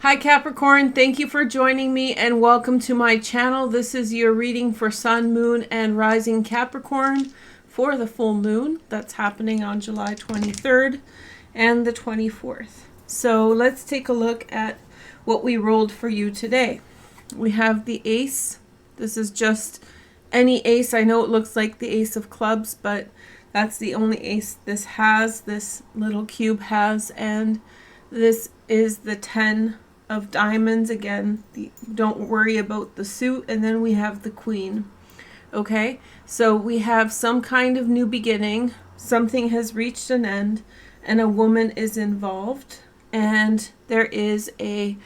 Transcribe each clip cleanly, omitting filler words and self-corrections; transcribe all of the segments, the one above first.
Hi Capricorn, thank you for joining me and welcome to my channel. This is your reading for Sun, Moon, and Rising Capricorn for the full moon that's happening on July 23rd and the 24th. So let's take a look at what we rolled for you today. We have the Ace. This is just any ace. I know it looks like the Ace of Clubs, but that's the only ace this has, this little cube has, and this is the 10 of diamonds. Again, don't worry about the suit. And then we have the Queen. Okay, so we have some kind of new beginning. Something has reached an end and a woman is involved, and there is a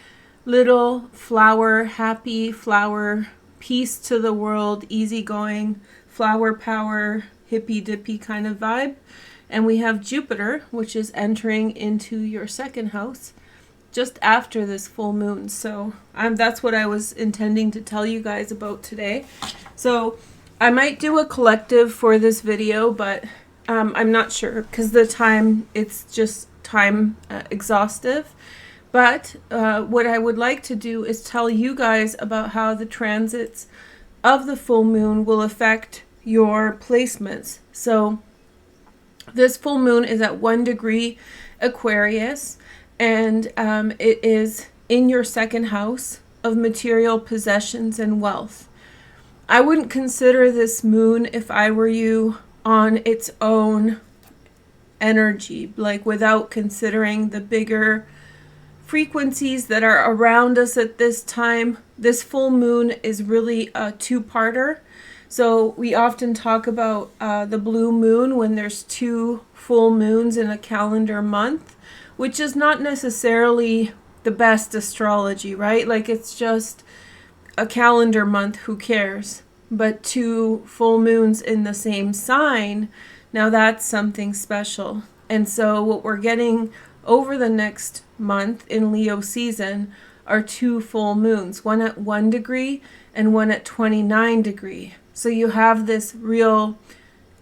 little flower, happy flower, peace to the world, easygoing, flower power, hippy dippy kind of vibe. And we have Jupiter, which is entering into your second house just after this full moon. So that's what I was intending to tell you guys about today. So I might do a collective for this video, but I'm not sure because it's just time exhaustive. But what I would like to do is tell you guys about how the transits of the full moon will affect your placements. So this full moon is at 1 degree Aquarius, and it is in your second house of material possessions and wealth. I wouldn't consider this moon, if I were you, on its own energy, like without considering the bigger frequencies that are around us at this time. This full moon is really a two-parter. So we often talk about the blue moon when there's 2 full moons in a calendar month, which is not necessarily the best astrology, right? Like, it's just a calendar month, who cares? But 2 full moons in the same sign, now that's something special. And so what we're getting over the next month in Leo season are 2 full moons, one at 1 degree and one at 29 degree. So you have this real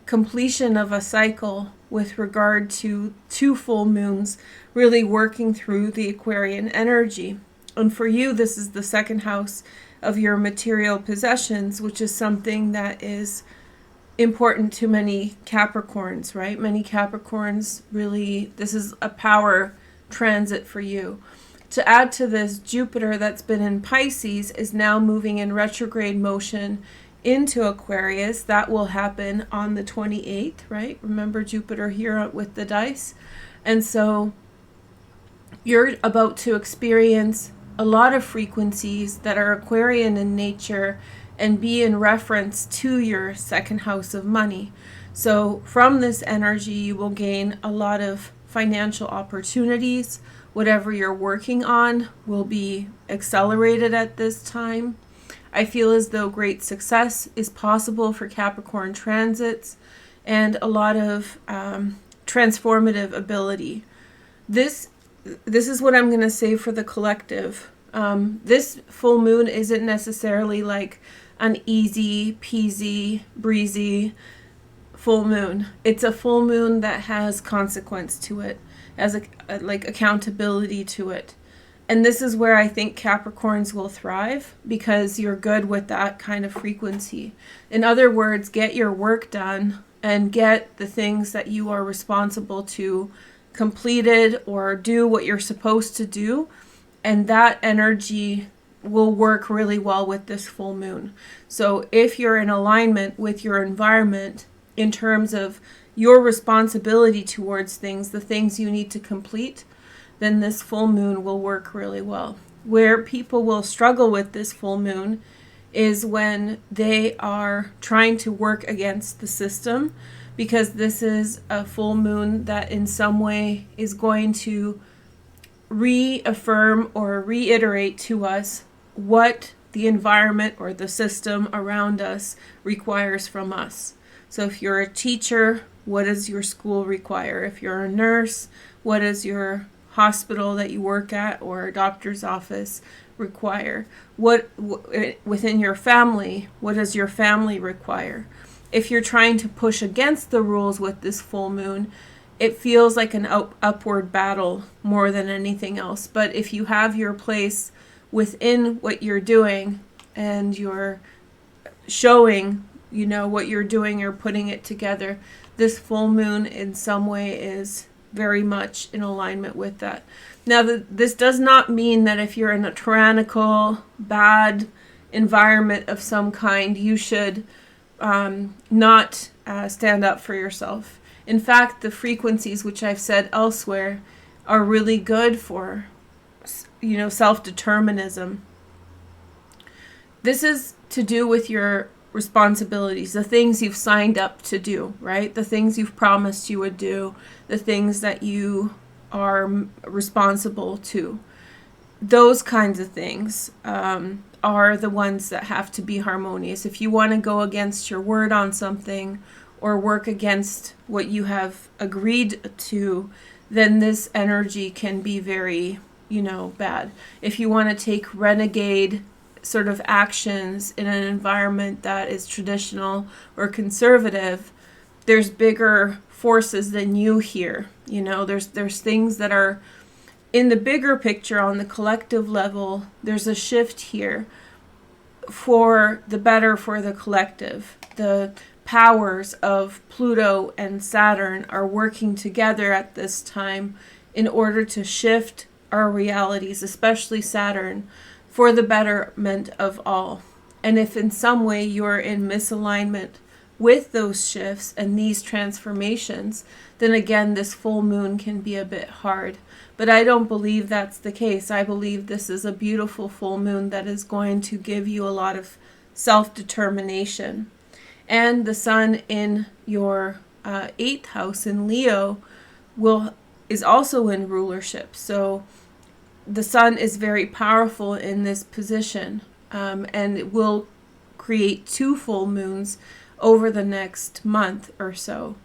completion of a cycle with regard to 2 full moons really working through the Aquarian energy. And for you, this is the second house of your material possessions, which is something that is important to many Capricorns, right? Many Capricorns really, this is a power transit for you. To add to this, Jupiter that's been in Pisces is now moving in retrograde motion into Aquarius. That will happen on the 28th, right? Remember Jupiter here with the dice. And so you're about to experience a lot of frequencies that are Aquarian in nature and be in reference to your second house of money. So from this energy, you will gain a lot of financial opportunities. Whatever you're working on will be accelerated at this time. I feel as though great success is possible for Capricorn transits and a lot of transformative ability. This is what I'm going to say for the collective. This full moon isn't necessarily like an easy peasy breezy full moon. It's a full moon that has consequence to it, as like accountability to it. And this is where I think Capricorns will thrive, because you're good with that kind of frequency. In other words, get your work done and get the things that you are responsible to completed, or do what you're supposed to do. And that energy will work really well with this full moon. So if you're in alignment with your environment in terms of your responsibility towards things, the things you need to complete, then this full moon will work really well. Where people will struggle with this full moon is when they are trying to work against the system, because this is a full moon that in some way is going to reaffirm or reiterate to us what the environment or the system around us requires from us. So if you're a teacher, what does your school require? If you're a nurse, what does your hospital that you work at or a doctor's office require? What within your family, what does your family require? If you're trying to push against the rules with this full moon, it feels like an upward battle more than anything else. But if you have your place within what you're doing and you're showing, what you're doing or putting it together, this full moon in some way is very much in alignment with that. Now, this does not mean that if you're in a tyrannical, bad environment of some kind, you should not stand up for yourself. In fact, the frequencies, which I've said elsewhere, are really good for, self-determinism. This is to do with your responsibilities, the things you've signed up to do, right? The things you've promised you would do, the things that you are responsible to. Those kinds of things are the ones that have to be harmonious. If you want to go against your word on something or work against what you have agreed to, then this energy can be very, bad. If you want to take renegade sort of actions in an environment that is traditional or conservative, there's bigger forces than you here. There's things that are in the bigger picture on the collective level. There's a shift here for the better for the collective. The powers of Pluto and Saturn are working together at this time in order to shift our realities, especially Saturn, for the betterment of all. And if in some way you're in misalignment with those shifts and these transformations, then again, this full moon can be a bit hard. But I don't believe that's the case. I believe this is a beautiful full moon that is going to give you a lot of self-determination. And the sun in your 8th house in Leo is also in rulership. So the sun is very powerful in this position, and it will create 2 full moons over the next month or so.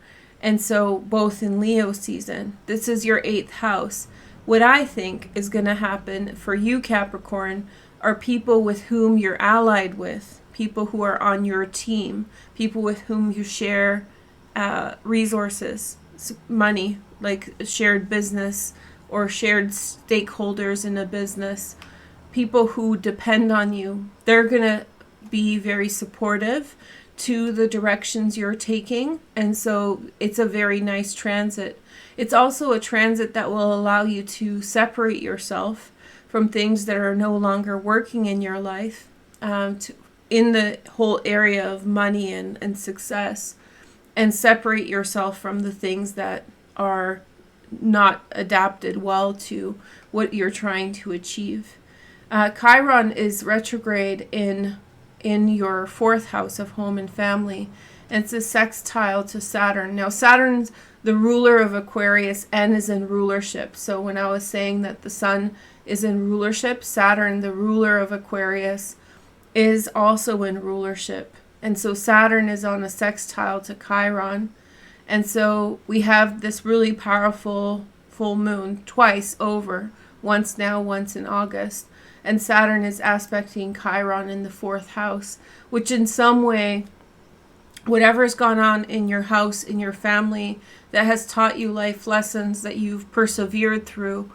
And so both in Leo season, this is your 8th house. What I think is going to happen for you, Capricorn, are people with whom you're allied with, people who are on your team, people with whom you share resources, money, like shared business or shared stakeholders in a business, people who depend on you. They're going to be very supportive to the directions you're taking. And so it's a very nice transit. It's also a transit that will allow you to separate yourself from things that are no longer working in your life, in the whole area of money and success, and separate yourself from the things that are not adapted well to what you're trying to achieve. Chiron is retrograde in your 4th house of home and family, and it's a sextile to Saturn. Now, Saturn's the ruler of Aquarius and is in rulership. So when I was saying that the sun is in rulership, Saturn, the ruler of Aquarius, is also in rulership. And so Saturn is on a sextile to Chiron. And so we have this really powerful full moon twice over, once now, once in August. And Saturn is aspecting Chiron in the 4th house, which in some way, whatever's gone on in your house, in your family, that has taught you life lessons that you've persevered through,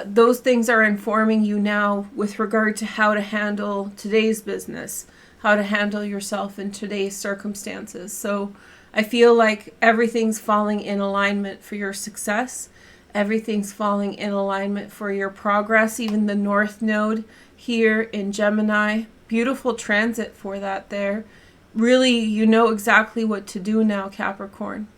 those things are informing you now with regard to how to handle today's business, how to handle yourself in today's circumstances. So I feel like everything's falling in alignment for your success. Everything's falling in alignment for your progress. Even the North Node here in Gemini, beautiful transit for that there. Really, you know exactly what to do now, Capricorn.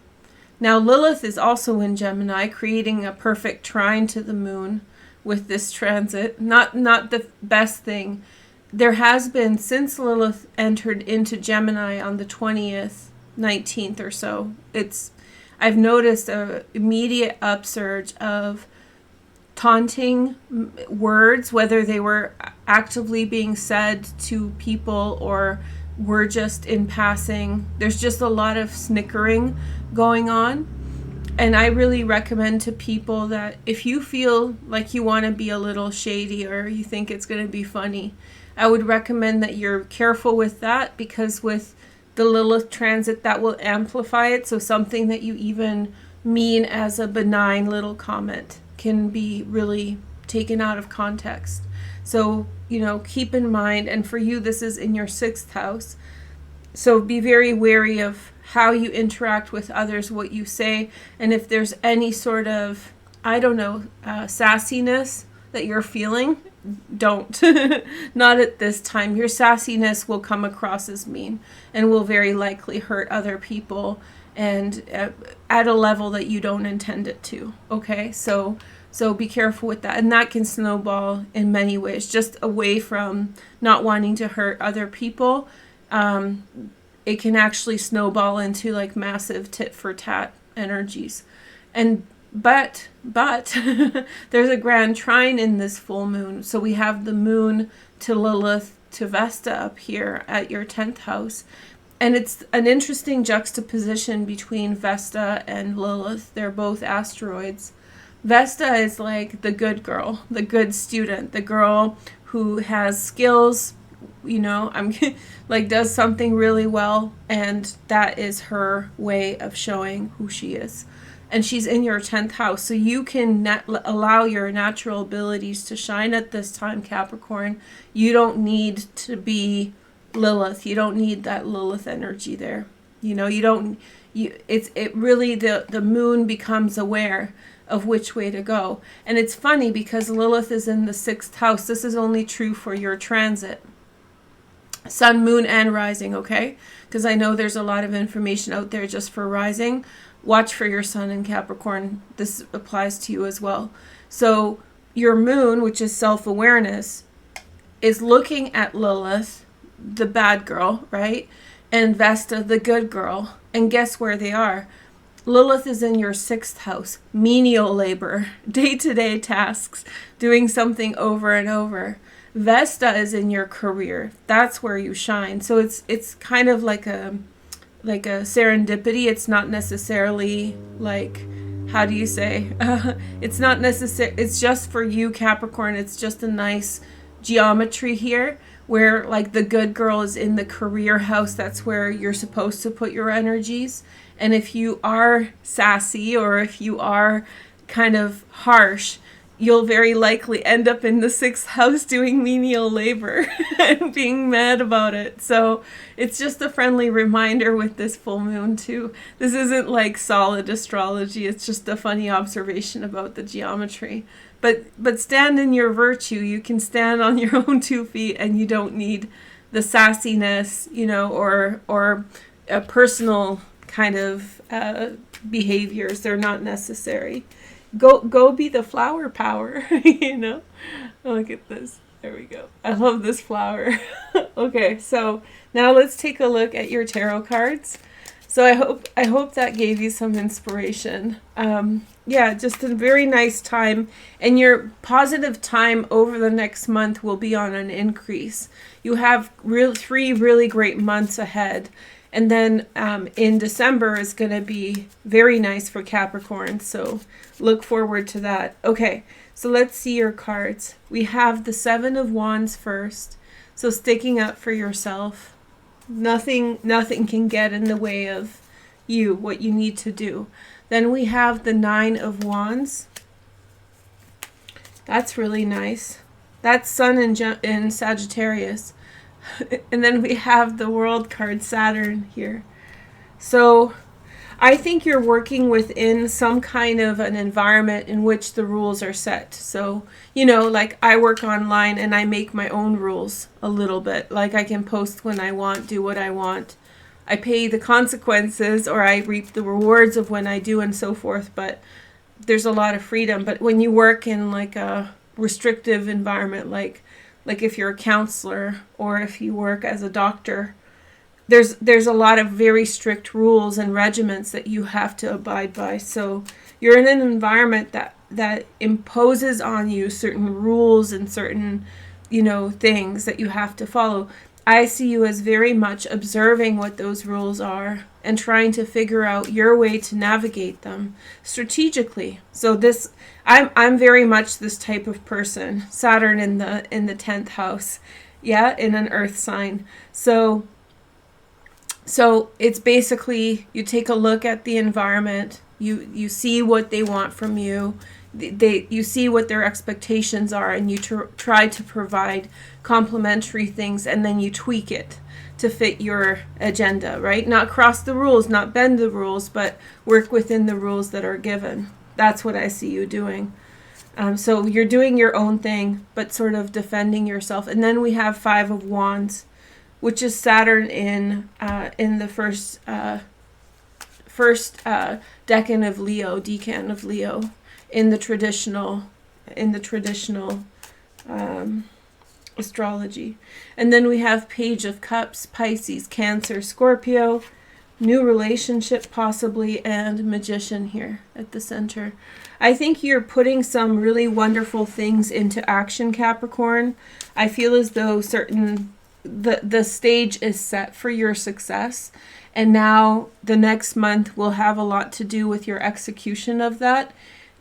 Now, Lilith is also in Gemini, creating a perfect trine to the moon with this transit. Not the best thing. There has been, since Lilith entered into Gemini on the 20th, 19th or so, I've noticed an immediate upsurge of taunting words, whether they were actively being said to people or were just in passing. There's just a lot of snickering going on. And I really recommend to people that if you feel like you want to be a little shady or you think it's going to be funny, I would recommend that you're careful with that, because with the Lilith transit, that will amplify it. So something that you even mean as a benign little comment, can be really taken out of context. So, keep in mind, and for you, this is in your 6th house. So be very wary of how you interact with others, what you say, and if there's any sort of, sassiness that you're feeling, don't. Not at this time. Your sassiness will come across as mean and will very likely hurt other people, and at a level that you don't intend it to. Okay, so be careful with that, and that can snowball in many ways, just away from not wanting to hurt other people. It can actually snowball into like massive tit for tat energies. But there's a grand trine in this full moon. So we have the moon to Lilith to Vesta up here at your 10th house. And it's an interesting juxtaposition between Vesta and Lilith. They're both asteroids. Vesta is like the good girl, the good student, the girl who has skills, I'm like does something really well, and that is her way of showing who she is. And she's in your 10th house, so you can allow your natural abilities to shine at this time, Capricorn. You don't need to be Lilith. You don't need that Lilith energy there. It really, the moon becomes aware of which way to go. And it's funny because Lilith is in the 6th house. This is only true for your transit. Sun, moon, and rising, okay? Because I know there's a lot of information out there just for rising. Watch for your sun in Capricorn. This applies to you as well. So your moon, which is self-awareness, is looking at Lilith, the bad girl, right? And Vesta, the good girl. And guess where they are? Lilith is in your 6th house. Menial labor, day-to-day tasks, doing something over and over. Vesta is in your career. That's where you shine. So it's kind of like a serendipity. It's not necessarily like, how do you say? It's not necessary. It's just for you, Capricorn. It's just a nice geometry here where like the good girl is in the career house. That's where you're supposed to put your energies. And if you are sassy or if you are kind of harsh, you'll very likely end up in the 6th house doing menial labor and being mad about it. So it's just a friendly reminder with this full moon too. This isn't like solid astrology. It's just a funny observation about the geometry. But stand in your virtue. You can stand on your own 2 feet, and you don't need the sassiness, or a personal kind of behaviors. They're not necessary. Go be the flower power, Look at this. There we go. I love this flower. Okay, so now let's take a look at your tarot cards. So I hope that gave you some inspiration. Just a very nice time, and your positive time over the next month will be on an increase. You have 3 really great months ahead. And then in December is going to be very nice for Capricorn. So look forward to that. Okay, so let's see your cards. We have the 7 of Wands first. So sticking up for yourself. Nothing can get in the way of you, what you need to do. Then we have the 9 of Wands. That's really nice. That's Sun in Sagittarius. And then we have the World card, Saturn here. So I think you're working within some kind of an environment in which the rules are set. So, like I work online and I make my own rules a little bit. Like I can post when I want, do what I want. I pay the consequences, or I reap the rewards of when I do, and so forth. But there's a lot of freedom. But when you work in like a restrictive environment, like if you're a counselor or if you work as a doctor, there's a lot of very strict rules and regiments that you have to abide by. So you're in an environment that imposes on you certain rules and certain, things that you have to follow. I see you as very much observing what those rules are and trying to figure out your way to navigate them strategically. So I'm very much this type of person. Saturn in the 10th house, in an earth sign. So it's basically you take a look at the environment, You see what they want from you. You see what their expectations are, and you try to provide complementary things, and then you tweak it to fit your agenda, right? Not cross the rules, not bend the rules, but work within the rules that are given. That's what I see you doing. So you're doing your own thing, but sort of defending yourself. And then we have Five of Wands, which is Saturn in the first decan of Leo, in the traditional astrology. And then we have Page of Cups, Pisces, Cancer, Scorpio, new relationship possibly, and Magician here at the center. I think you're putting some really wonderful things into action, Capricorn. I feel as though the stage is set for your success, and now the next month will have a lot to do with your execution of that,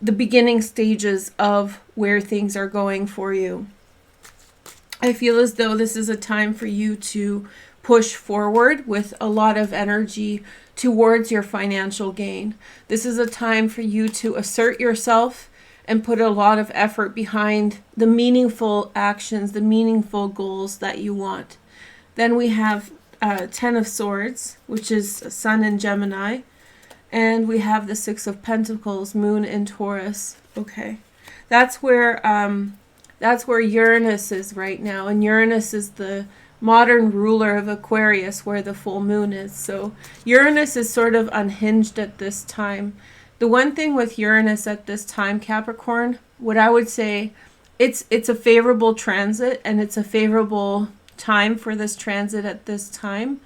the beginning stages of where things are going for you. I feel as though this is a time for you to push forward with a lot of energy towards your financial gain. This is a time for you to assert yourself and put a lot of effort behind the meaningful actions, the meaningful goals that you want. Then we have Ten of Swords, which is Sun in Gemini. And we have the Six of Pentacles, Moon in Taurus. Okay. That's where Uranus is right now. And Uranus is the modern ruler of Aquarius, where the full moon is. So Uranus is sort of unhinged at this time. The one thing with Uranus at this time, Capricorn, what I would say, it's a favorable transit, and it's a favorable time for this transit at this time.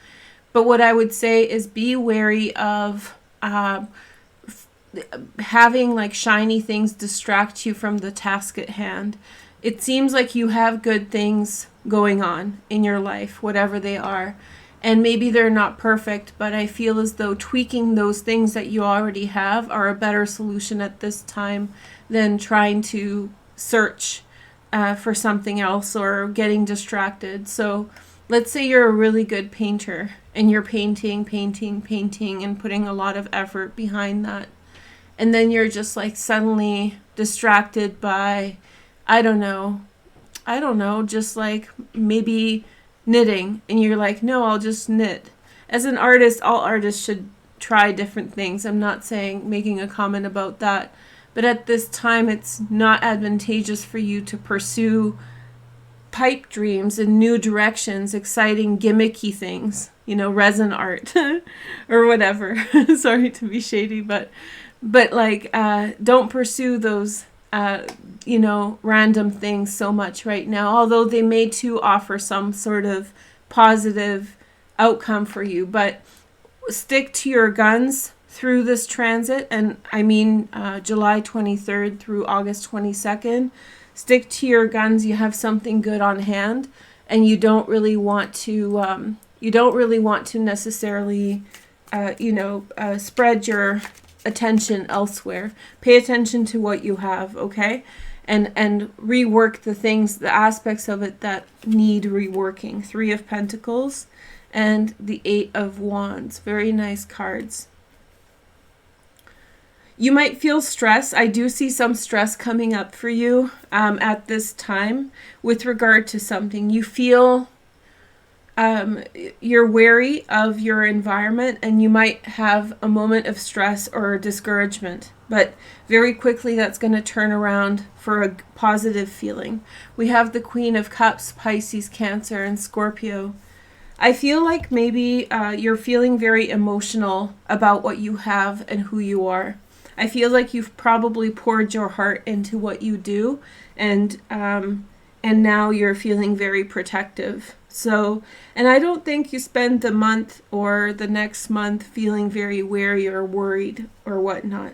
But what I would say is be wary of having like shiny things distract you from the task at hand. It seems like you have good things going on in your life, whatever they are. And maybe they're not perfect, but I feel as though tweaking those things that you already have are a better solution at this time than trying to search for something else or getting distracted. So let's say you're a really good painter and you're painting and putting a lot of effort behind that. And then you're just like suddenly distracted by, I don't know, just like maybe knitting, and you're like, no, I'll just knit. As an artist, all artists should try different things. I'm not saying making a comment about that, but at this time it's not advantageous for you to pursue pipe dreams in new directions, exciting gimmicky things, resin art or whatever. Sorry to be shady, but like don't pursue those random things so much right now, although they may too offer some sort of positive outcome for you. But stick to your guns through this transit, and I mean July 23rd through August 22nd. Stick to your guns. You have something good on hand, and you don't really want to necessarily spread your attention elsewhere. Pay attention to what you have, okay? And rework the aspects of it that need reworking. Three of Pentacles and the Eight of Wands. Very nice cards. You might feel stress. I do see some stress coming up for you at this time with regard to something. You feel you're wary of your environment, and you might have a moment of stress or discouragement, but very quickly that's going to turn around for a positive feeling. We have the Queen of Cups, Pisces, Cancer, and Scorpio. I feel like maybe you're feeling very emotional about what you have and who you are. I feel like you've probably poured your heart into what you do, and now you're feeling very protective. So, and I don't think you spend the month or the next month feeling very wary or worried or whatnot.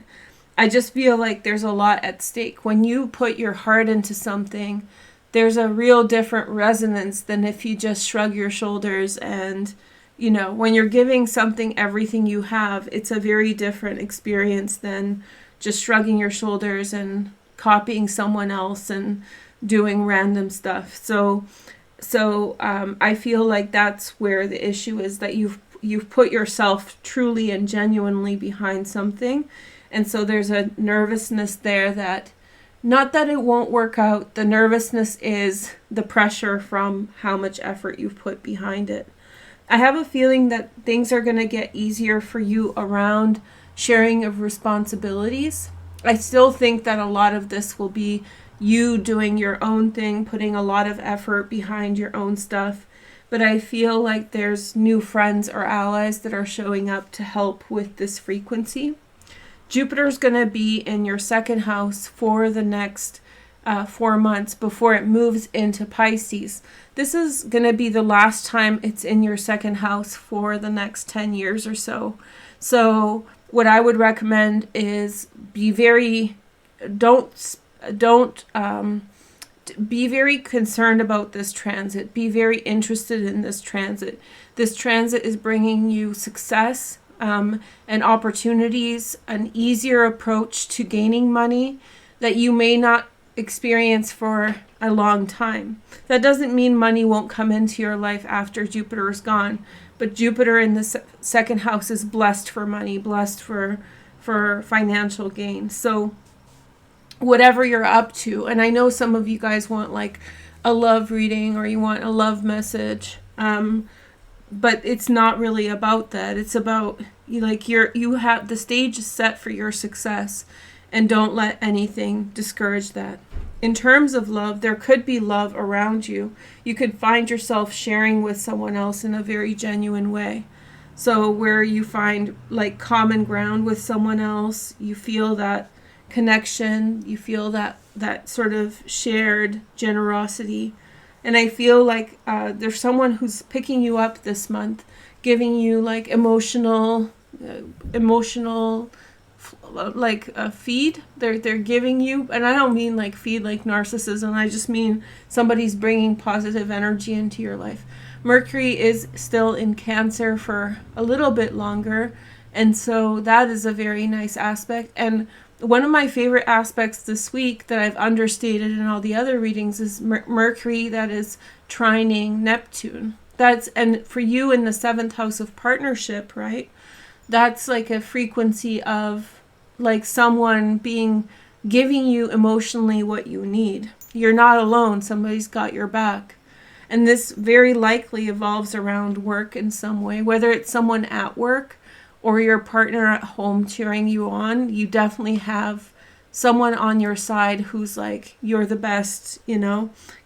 I just feel like there's a lot at stake. When you put your heart into something, there's a real different resonance than if you just shrug your shoulders and, when you're giving something everything you have, it's a very different experience than just shrugging your shoulders and copying someone else and doing random stuff. So I feel like that's where the issue is, that you've put yourself truly and genuinely behind something, And so there's a nervousness there that, not that it won't work out, the nervousness is the pressure from how much effort you've put behind it. I have a feeling that things are going to get easier for you around sharing of responsibilities. I still think that a lot of this will be you doing your own thing, putting a lot of effort behind your own stuff. But I feel like there's new friends or allies that are showing up to help with this frequency. Jupiter's going to be in your second house for the next 4 months before it moves into Pisces. This is going to be the last time it's in your second house for the next 10 years or so. So what I would recommend is be very concerned about this transit. Be very interested in this transit. This transit is bringing you success and opportunities, an easier approach to gaining money that you may not experience for a long time. That doesn't mean money won't come into your life after Jupiter is gone, but Jupiter in the second house is blessed for money, blessed for financial gain. So whatever you're up to, and I know some of you guys want like a love reading or you want a love message, but it's not really about that. It's about you have the stage is set for your success, and don't let anything discourage that. In terms of love, there could be love around you. You could find yourself sharing with someone else in a very genuine way. So where you find like common ground with someone else, you feel that connection, you feel that sort of shared generosity. And I feel like there's someone who's picking you up this month, giving you like emotional feed. They're giving you, and I don't mean like feed like narcissism. I just mean somebody's bringing positive energy into your life. Mercury is still in Cancer for a little bit longer, and so that is a very nice aspect. And one of my favorite aspects this week that I've understated in all the other readings is Mercury that is trining Neptune. And for you in the 7th house of partnership, right? That's like a frequency of like someone giving you emotionally what you need. You're not alone. Somebody's got your back. And this very likely evolves around work in some way, whether it's someone at work or your partner at home cheering you on. You definitely have someone on your side who's like, you're the best,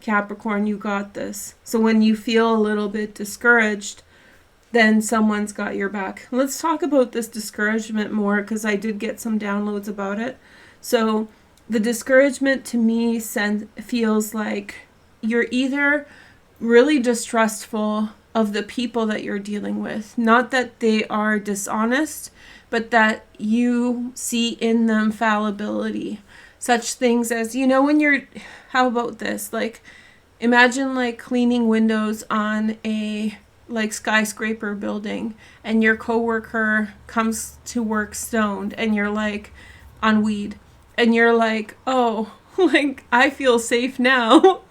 Capricorn, you got this. So when you feel a little bit discouraged, then someone's got your back. Let's talk about this discouragement more, because I did get some downloads about it. So the discouragement to me feels like you're either really distrustful of the people that you're dealing with. Not that they are dishonest, but that you see in them fallibility. Such things as, how about this? Like, imagine like cleaning windows on a like skyscraper building, and your coworker comes to work stoned, and you're like on weed, and you're like, oh, like I feel safe now,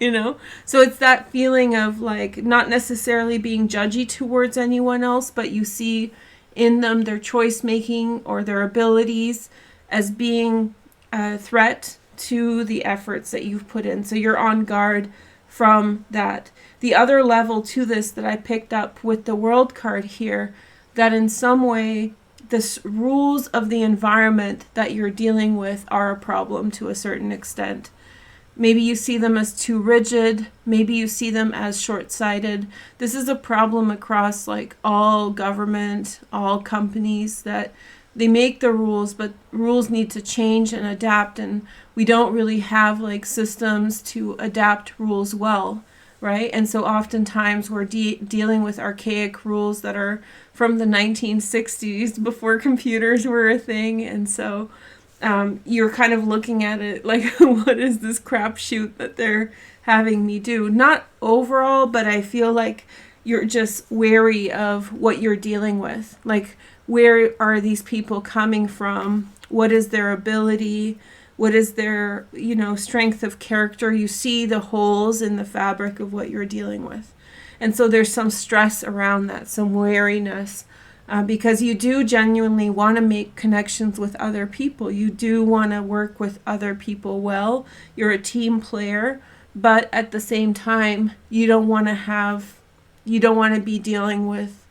So it's that feeling of like not necessarily being judgy towards anyone else, but you see in them their choice making or their abilities as being a threat to the efforts that you've put in. So you're on guard from that. The other level to this that I picked up with the World card here, that in some way the rules of the environment that you're dealing with are a problem to a certain extent. Maybe you see them as too rigid. Maybe you see them as short-sighted. This is a problem across like all government, all companies, that they make the rules, but rules need to change and adapt, and we don't really have like systems to adapt rules well, right? And so oftentimes we're dealing with archaic rules that are from the 1960s, before computers were a thing. And so you're kind of looking at it like, what is this crapshoot that they're having me do? Not overall, but I feel like you're just wary of what you're dealing with. Like, where are these people coming from? What is their ability? What is their, strength of character? You see the holes in the fabric of what you're dealing with. And so there's some stress around that, some wariness. because you do genuinely want to make connections with other people. You do want to work with other people well. You're a team player, but at the same time, you don't want to be dealing with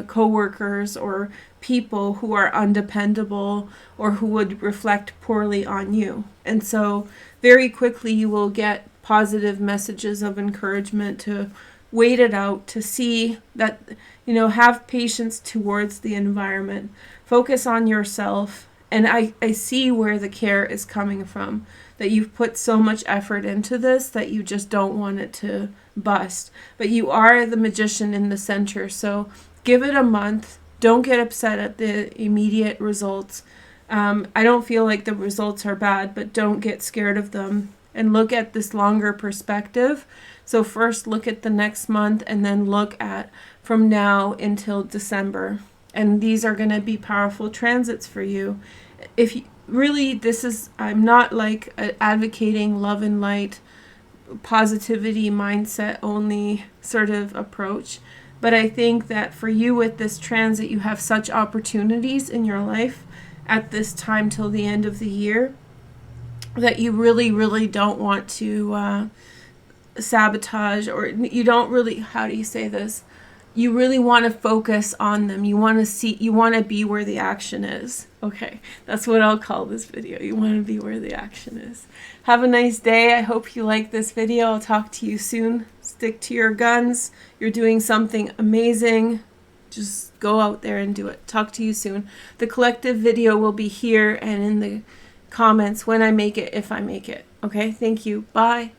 coworkers or people who are undependable or who would reflect poorly on you. And so very quickly you will get positive messages of encouragement to wait it out, to see that, have patience towards the environment, focus on yourself. And I see where the care is coming from, that you've put so much effort into this that you just don't want it to bust. But you are the magician in the center, so give it a month. Don't get upset at the immediate results. I don't feel like the results are bad, but don't get scared of them and look at this longer perspective. So first look at the next month and then look at from now until December. And these are going to be powerful transits for you. If you, really, I'm not like advocating love and light, positivity mindset only sort of approach. But I think that for you with this transit, you have such opportunities in your life at this time till the end of the year that you really, really don't want to sabotage, or you don't really, how do you say this? You really want to focus on them. You want to be where the action is. Okay, that's what I'll call this video. You want to be where the action is. Have a nice day. I hope you like this video. I'll talk to you soon. Stick to your guns. You're doing something amazing. Just go out there and do it. Talk to you soon. The collective video will be here and in the comments when I make it, if I make it. Okay, thank you. Bye.